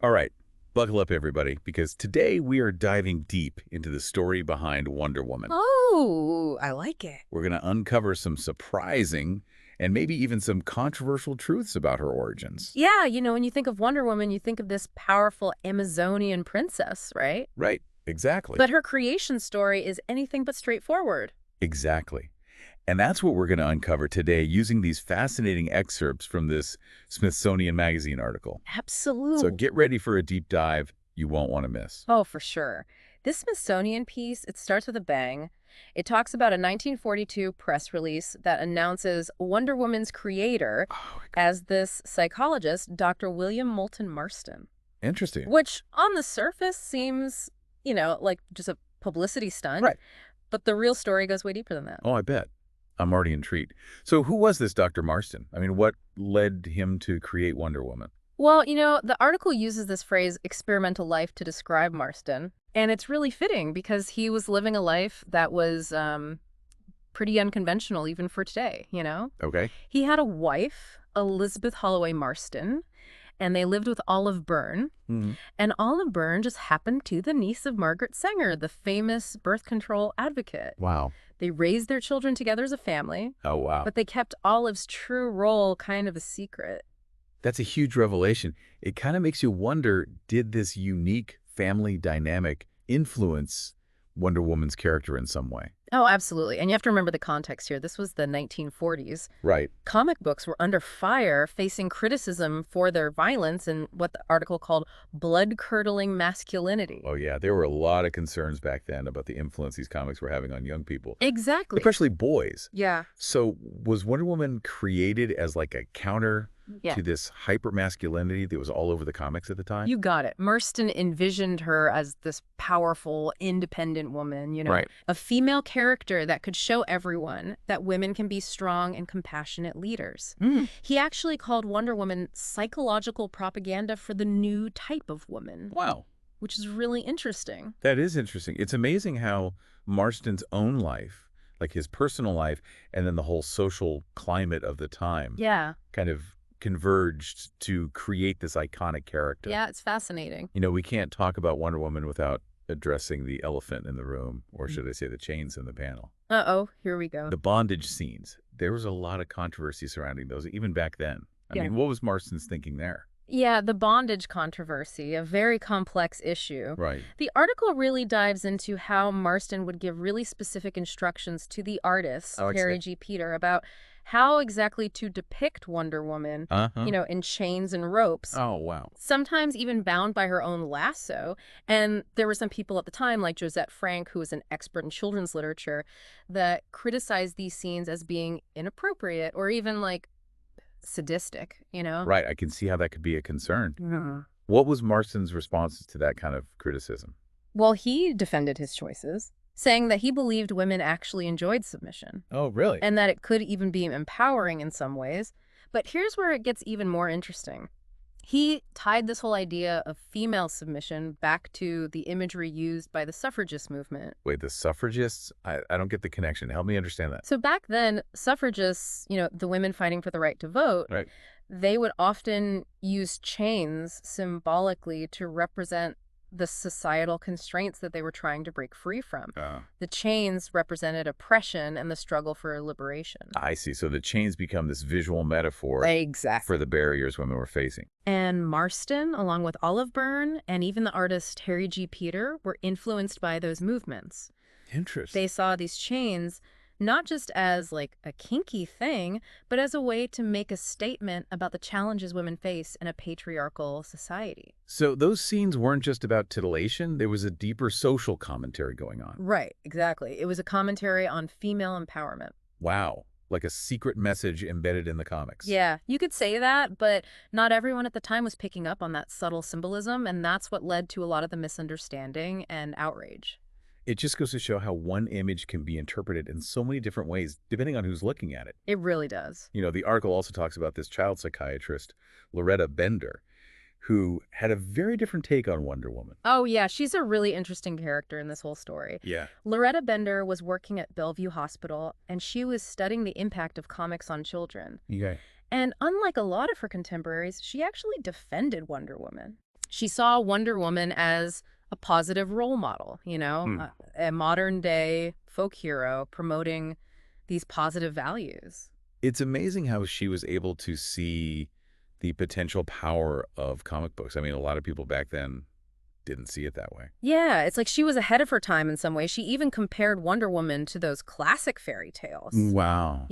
All right, buckle up, everybody, because today we are diving deep into the story behind Wonder Woman. Oh, I like it. We're going to uncover some surprising and maybe even some controversial truths about her origins. Yeah, when you think of Wonder Woman, you think of this powerful Amazonian princess, right? Right, exactly. But her creation story is anything but straightforward. Exactly. And that's what we're going to uncover today using these fascinating excerpts from this Smithsonian Magazine article. So Absolutely. get ready for a deep dive you won't want to miss. Oh, for sure. This Smithsonian piece, it starts with a bang. It talks about a 1942 press release that announces Wonder Woman's creator Oh, as this psychologist, Dr. William Moulton Marston, interesting. which on the surface seems, like just a publicity stunt. Right. But the real story goes way deeper than that. Oh, I bet. I'm already intrigued. So who was this Dr. Marston? I mean, what led him to create Wonder Woman? Well, the article uses this phrase experimental life to describe Marston. And it's really fitting because he was living a life that was pretty unconventional even for today. Okay. He had a wife, Elizabeth Holloway Marston, and they lived with Olive Byrne. Hmm. And Olive Byrne just happened to be the niece of Margaret Sanger, the famous birth control advocate. Wow. They raised their children together as a family, Oh, wow. but they kept Olive's true role kind of a secret. That's a huge revelation. It kind of makes you wonder, did this unique family dynamic influence Wonder Woman's character in some way? Oh, absolutely. And you have to remember the context here. This was the 1940s. Right. Comic books were under fire, facing criticism for their violence and what the article called blood-curdling masculinity. Oh, yeah. There were a lot of concerns back then about the influence these comics were having on young people, Exactly. especially boys. Yeah. So was Wonder Woman created as like a counter Yeah. to this hyper-masculinity that was all over the comics at the time? You got it. Marston envisioned her as this powerful, independent woman, Right. a female character that could show everyone that women can be strong and compassionate leaders. Mm. He actually called Wonder Woman psychological propaganda for the new type of woman, Wow. which is really interesting. That is interesting. It's amazing how Marston's own life, like his personal life, and then the whole social climate of the time Yeah. kind of converged to create this iconic character. Yeah, it's fascinating. We can't talk about Wonder Woman without addressing the elephant in the room, or should I say the chains in the panel. Uh-oh, here we go. The bondage scenes. There was a lot of controversy surrounding those, even back then. I Yeah. mean, what was Marston's thinking there? Yeah, the bondage controversy, a very complex issue. Right. The article really dives into how Marston would give really specific instructions to the artist, Oh, I see. Harry G. Peter, about how exactly to depict Wonder Woman, Uh-huh. in chains and ropes, Oh, wow. sometimes even bound by her own lasso. And there were some people at the time, like Josette Frank, who was an expert in children's literature, that criticized these scenes as being inappropriate or even like sadistic. Right. I can see how that could be a concern. Mhm. What was Marston's responses to that kind of criticism? Well, he defended his choices, saying that he believed women actually enjoyed submission Oh, really? and that it could even be empowering in some ways. But here's where it gets even more interesting. He tied this whole idea of female submission back to the imagery used by the suffragist movement. Wait, the suffragists? I don't get the connection. Help me understand that. So back then, suffragists, the women fighting for the right to vote, Right. they would often use chains symbolically to represent the societal constraints that they were trying to break free from. The chains represented oppression and the struggle for liberation. I see. So the chains become this visual metaphor Exactly. for the barriers women were facing. And Marston, along with Olive Byrne and even the artist Harry G. Peter, were influenced by those movements. Interesting. They saw these chains not just as like a kinky thing, but as a way to make a statement about the challenges women face in a patriarchal society. So those scenes weren't just about titillation. There was a deeper social commentary going on. Right, exactly. It was a commentary on female empowerment. Wow. Like a secret message embedded in the comics. Yeah, you could say that, but not everyone at the time was picking up on that subtle symbolism, and that's what led to a lot of the misunderstanding and outrage. It just goes to show how one image can be interpreted in so many different ways, depending on who's looking at it. It really does. The article also talks about this child psychiatrist, Loretta Bender, who had a very different take on Wonder Woman. Oh, yeah, she's a really interesting character in this whole story. Yeah. Loretta Bender was working at Bellevue Hospital, and she was studying the impact of comics on children. Okay. And unlike a lot of her contemporaries, she actually defended Wonder Woman. She saw Wonder Woman as a positive role model, Hmm. a modern-day folk hero promoting these positive values. It's amazing how she was able to see the potential power of comic books. I mean, a lot of people back then didn't see it that way. Yeah, it's like she was ahead of her time in some ways. She even compared Wonder Woman to those classic fairy tales, Wow.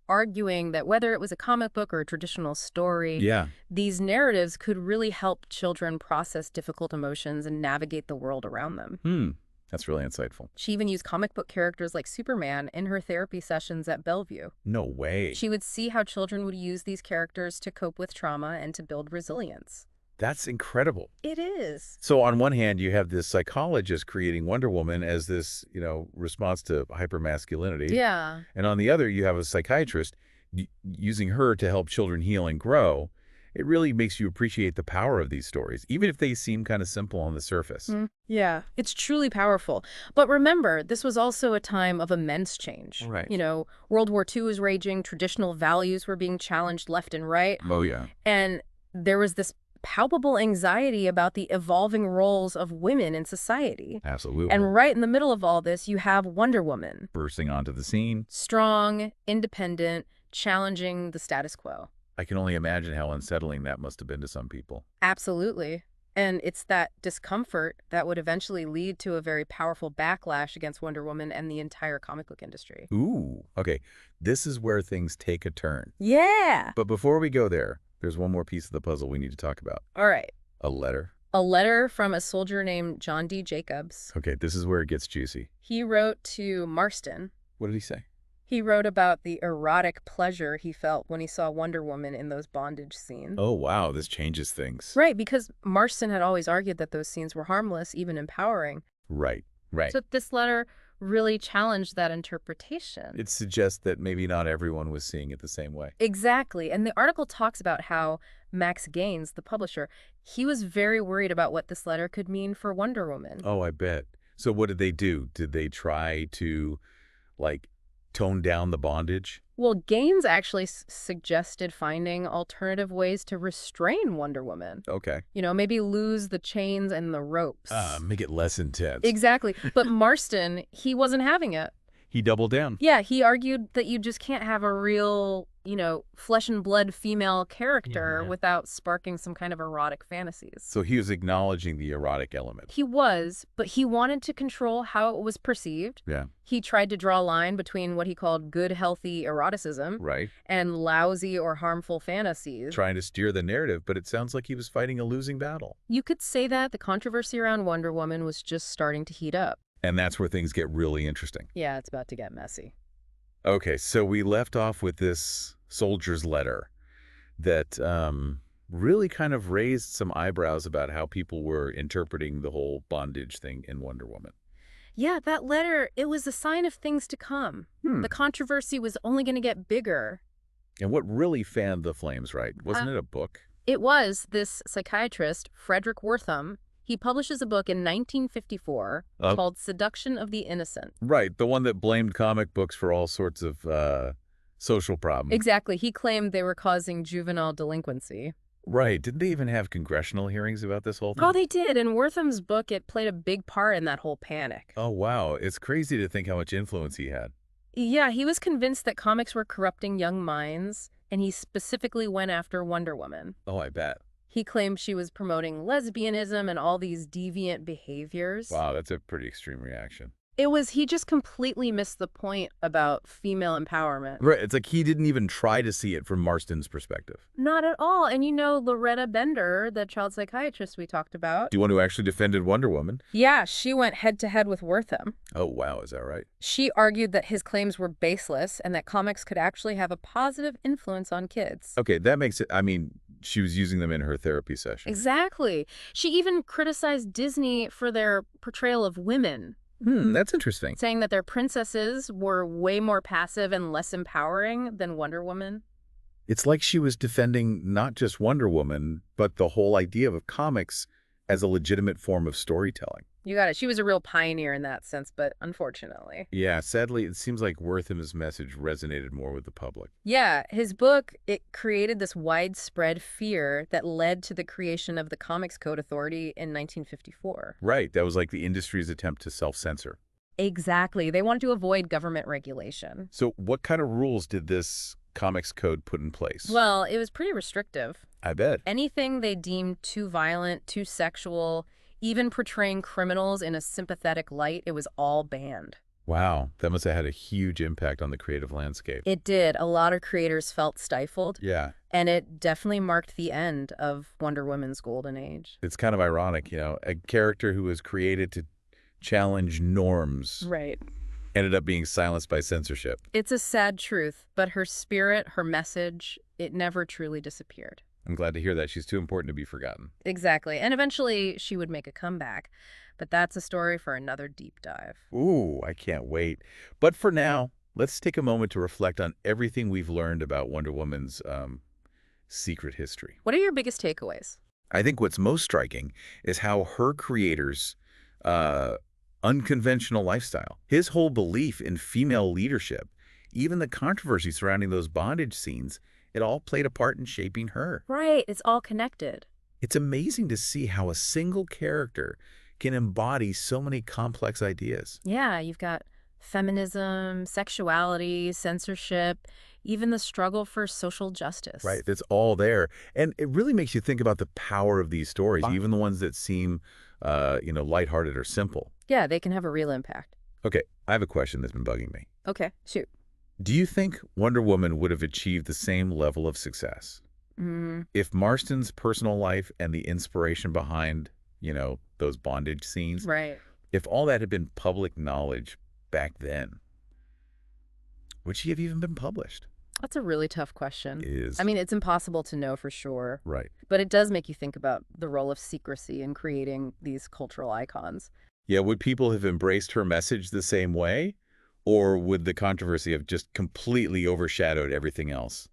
arguing that whether it was a comic book or a traditional story, Yeah. these narratives could really help children process difficult emotions and navigate the world around them. Hmm. That's really insightful. She even used comic book characters like Superman in her therapy sessions at Bellevue. No way. She would see how children would use these characters to cope with trauma and to build resilience. That's incredible. It is. So on one hand, you have this psychologist creating Wonder Woman as this, response to hypermasculinity. Yeah. And on the other, you have a psychiatrist using her to help children heal and grow. It really makes you appreciate the power of these stories, even if they seem kind of simple on the surface. Yeah, it's truly powerful. But remember, this was also a time of immense change. Right. World War II was raging, traditional values were being challenged left and right, Oh, yeah. and there was this palpable anxiety about the evolving roles of women in society. Absolutely. And right in the middle of all this, you have Wonder Woman. Bursting onto the scene. Strong, independent, challenging the status quo. I can only imagine how unsettling that must have been to some people. Absolutely. And it's that discomfort that would eventually lead to a very powerful backlash against Wonder Woman and the entire comic book industry. Ooh. Okay. This is where things take a turn. Yeah. But before we go there, there's one more piece of the puzzle we need to talk about. All right. A letter. A letter from a soldier named John D. Jacobs. Okay, this is where it gets juicy. He wrote to Marston. What did he say? He wrote about the erotic pleasure he felt when he saw Wonder Woman in those bondage scenes. Oh, wow, this changes things. Right, because Marston had always argued that those scenes were harmless, even empowering. Right, right. So this letter really challenged that interpretation. It suggests that maybe not everyone was seeing it the same way. Exactly. And the article talks about how Max Gaines, the publisher, he was very worried about what this letter could mean for Wonder Woman. Oh, I bet. So what did they do? Did they try to, tone down the bondage? Well, Gaines actually suggested finding alternative ways to restrain Wonder Woman. Okay. Maybe lose the chains and the ropes. Make it less intense. Exactly. But Marston, he wasn't having it. He doubled down. Yeah, he argued that you just can't have a real, flesh and blood female character without sparking some kind of erotic fantasies. So he was acknowledging the erotic element. He was, but he wanted to control how it was perceived. Yeah. He tried to draw a line between what he called good, healthy eroticism Right. and lousy or harmful fantasies. Trying to steer the narrative, but it sounds like he was fighting a losing battle. You could say that the controversy around Wonder Woman was just starting to heat up. And that's where things get really interesting. Yeah, it's about to get messy. Okay, so we left off with this soldier's letter that really kind of raised some eyebrows about how people were interpreting the whole bondage thing in Wonder Woman. Yeah, that letter, it was a sign of things to come. The controversy was only going to get bigger. And what really fanned the flames, right? Wasn't it a book? It was this psychiatrist, Frederick Wortham. He publishes a book in 1954 called Seduction of the Innocent. Right, the one that blamed comic books for all sorts of social problems. Exactly. He claimed they were causing juvenile delinquency. Right. Didn't they even have congressional hearings about this whole thing? Oh, they did. In Wortham's book, it played a big part in that whole panic. Oh, wow. It's crazy to think how much influence he had. Yeah, he was convinced that comics were corrupting young minds, and he specifically went after Wonder Woman. Oh, I bet. He claimed she was promoting lesbianism and all these deviant behaviors. Wow, that's a pretty extreme reaction. He just completely missed the point about female empowerment. Right, it's like he didn't even try to see it from Marston's perspective. Not at all. And Loretta Bender, the child psychiatrist we talked about. The one who actually defended Wonder Woman? Yeah, she went head to head with Wortham. Oh, wow, is that right? She argued that his claims were baseless and that comics could actually have a positive influence on kids. Okay, that makes it, she was using them in her therapy session. Exactly. She even criticized Disney for their portrayal of women. That's interesting. Saying that their princesses were way more passive and less empowering than Wonder Woman. It's like she was defending not just Wonder Woman, but the whole idea of comics as a legitimate form of storytelling. You got it. She was a real pioneer in that sense, but unfortunately. Yeah, sadly, it seems like Wortham's message resonated more with the public. Yeah, his book, it created this widespread fear that led to the creation of the Comics Code Authority in 1954. Right, that was like the industry's attempt to self-censor. Exactly. They wanted to avoid government regulation. So what kind of rules did this comics code put in place? Well, it was pretty restrictive. I bet. Anything they deemed too violent, too sexual, even portraying criminals in a sympathetic light, it was all banned. Wow, that must have had a huge impact on the creative landscape. It did. A lot of creators felt stifled, Yeah, and it definitely marked the end of Wonder Woman's golden age. it's kind of ironic, a character who was created to challenge norms Right. ended up being silenced by censorship. It's a sad truth, but her spirit, her message, it never truly disappeared. I'm glad to hear that. She's too important to be forgotten. Exactly. And eventually she would make a comeback. But that's a story for another deep dive. Ooh, I can't wait. But for now, let's take a moment to reflect on everything we've learned about Wonder Woman's secret history. What are your biggest takeaways? I think what's most striking is how her creator's uh, unconventional lifestyle, his whole belief in female leadership, even the controversy surrounding those bondage scenes, it all played a part in shaping her. Right. It's all connected. It's amazing to see how a single character can embody so many complex ideas. Yeah, you've got feminism, sexuality, censorship, even the struggle for social justice. Right, that's all there. And it really makes you think about the power of these stories, even the ones that seem, lighthearted or simple. Yeah, they can have a real impact. Okay, I have a question that's been bugging me. Okay, shoot. Do you think Wonder Woman would have achieved the same level of success Mm, if Marston's personal life and the inspiration behind, those bondage scenes, right. if all that had been public knowledge back then, would she have even been published? That's a really tough question. Is I mean, it's impossible to know for sure, right. but it does make you think about the role of secrecy in creating these cultural icons. Yeah, would people have embraced her message the same way? Or would the controversy have just completely overshadowed everything else?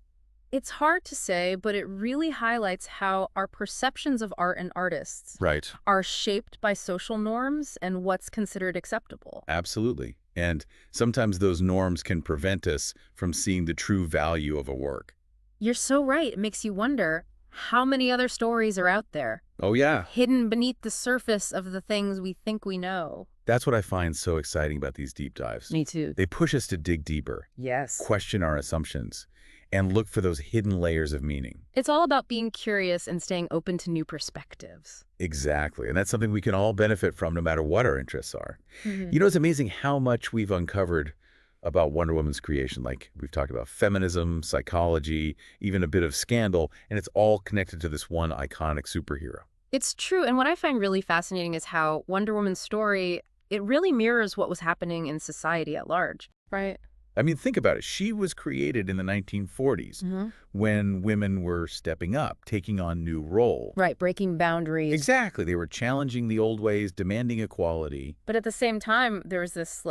It's hard to say, but it really highlights how our perceptions of art and artists Right. are shaped by social norms and what's considered acceptable. Absolutely. And sometimes those norms can prevent us from seeing the true value of a work. You're so right. It makes you wonder how many other stories are out there, Oh, yeah. hidden beneath the surface of the things we think we know. That's what I find so exciting about these deep dives. Me too. They push us to dig deeper, Yes. question our assumptions, and look for those hidden layers of meaning. It's all about being curious and staying open to new perspectives. Exactly. And that's something we can all benefit from no matter what our interests are. Mhm. It's amazing how much we've uncovered about Wonder Woman's creation. Like we've talked about feminism, psychology, even a bit of scandal, and it's all connected to this one iconic superhero. It's true. And what I find really fascinating is how Wonder Woman's story, it really mirrors what was happening in society at large. Right. I mean, think about it. She was created in the 1940s Hmm. when women were stepping up, taking on new role. Right. Breaking boundaries. Exactly. They were challenging the old ways, demanding equality. But at the same time, there was this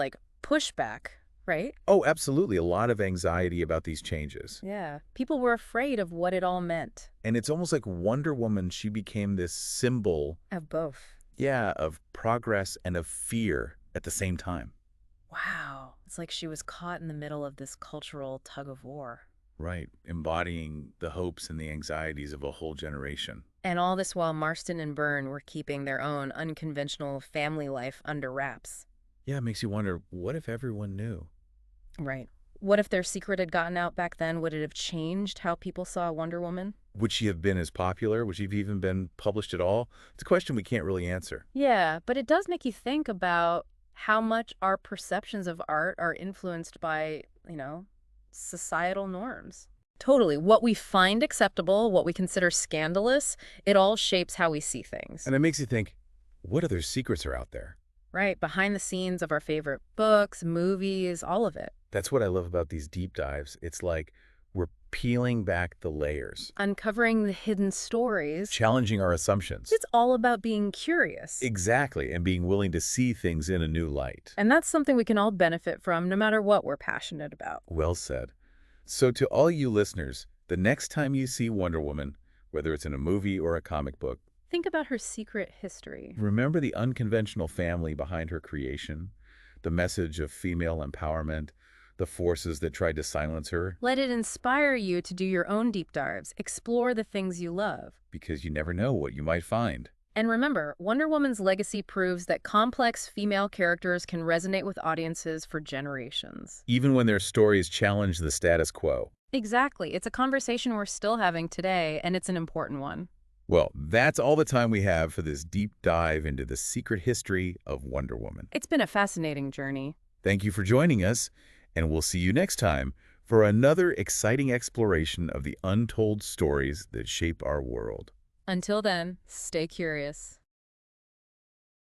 pushback, right? Oh, absolutely. A lot of anxiety about these changes. Yeah. People were afraid of what it all meant. And it's almost like Wonder Woman, she became this symbol, Of both. yeah, of progress and of fear at the same time. Wow. It's like she was caught in the middle of this cultural tug of war. Right. Embodying the hopes and the anxieties of a whole generation. And all this while Marston and Byrne were keeping their own unconventional family life under wraps. Yeah, it makes you wonder, what if everyone knew? Right. What if their secret had gotten out back then? Would it have changed how people saw Wonder Woman? Would she have been as popular? Would she have even been published at all? It's a question we can't really answer. Yeah, but it does make you think about how much our perceptions of art are influenced by, societal norms. Totally. What we find acceptable, what we consider scandalous, it all shapes how we see things. And it makes you think, what other secrets are out there? Right, behind the scenes of our favorite books, movies, all of it. That's what I love about these deep dives. It's like we're peeling back the layers, Uncovering the hidden stories. challenging our assumptions. It's all about being curious. Exactly, and being willing to see things in a new light. And that's something we can all benefit from no matter what we're passionate about. Well said. So to all you listeners, the next time you see Wonder Woman, whether it's in a movie or a comic book, Think about her secret history. Remember the unconventional family behind her creation, the message of female empowerment, the forces that tried to silence her, Let it inspire you to do your own deep dives, explore the things you love. because you never know what you might find. And remember, Wonder Woman's legacy proves that complex female characters can resonate with audiences for generations. Even when their stories challenge the status quo. Exactly. It's a conversation we're still having today, and it's an important one. Well, that's all the time we have for this deep dive into the secret history of Wonder Woman. It's been a fascinating journey. Thank you for joining us, and we'll see you next time for another exciting exploration of the untold stories that shape our world. Until then, stay curious.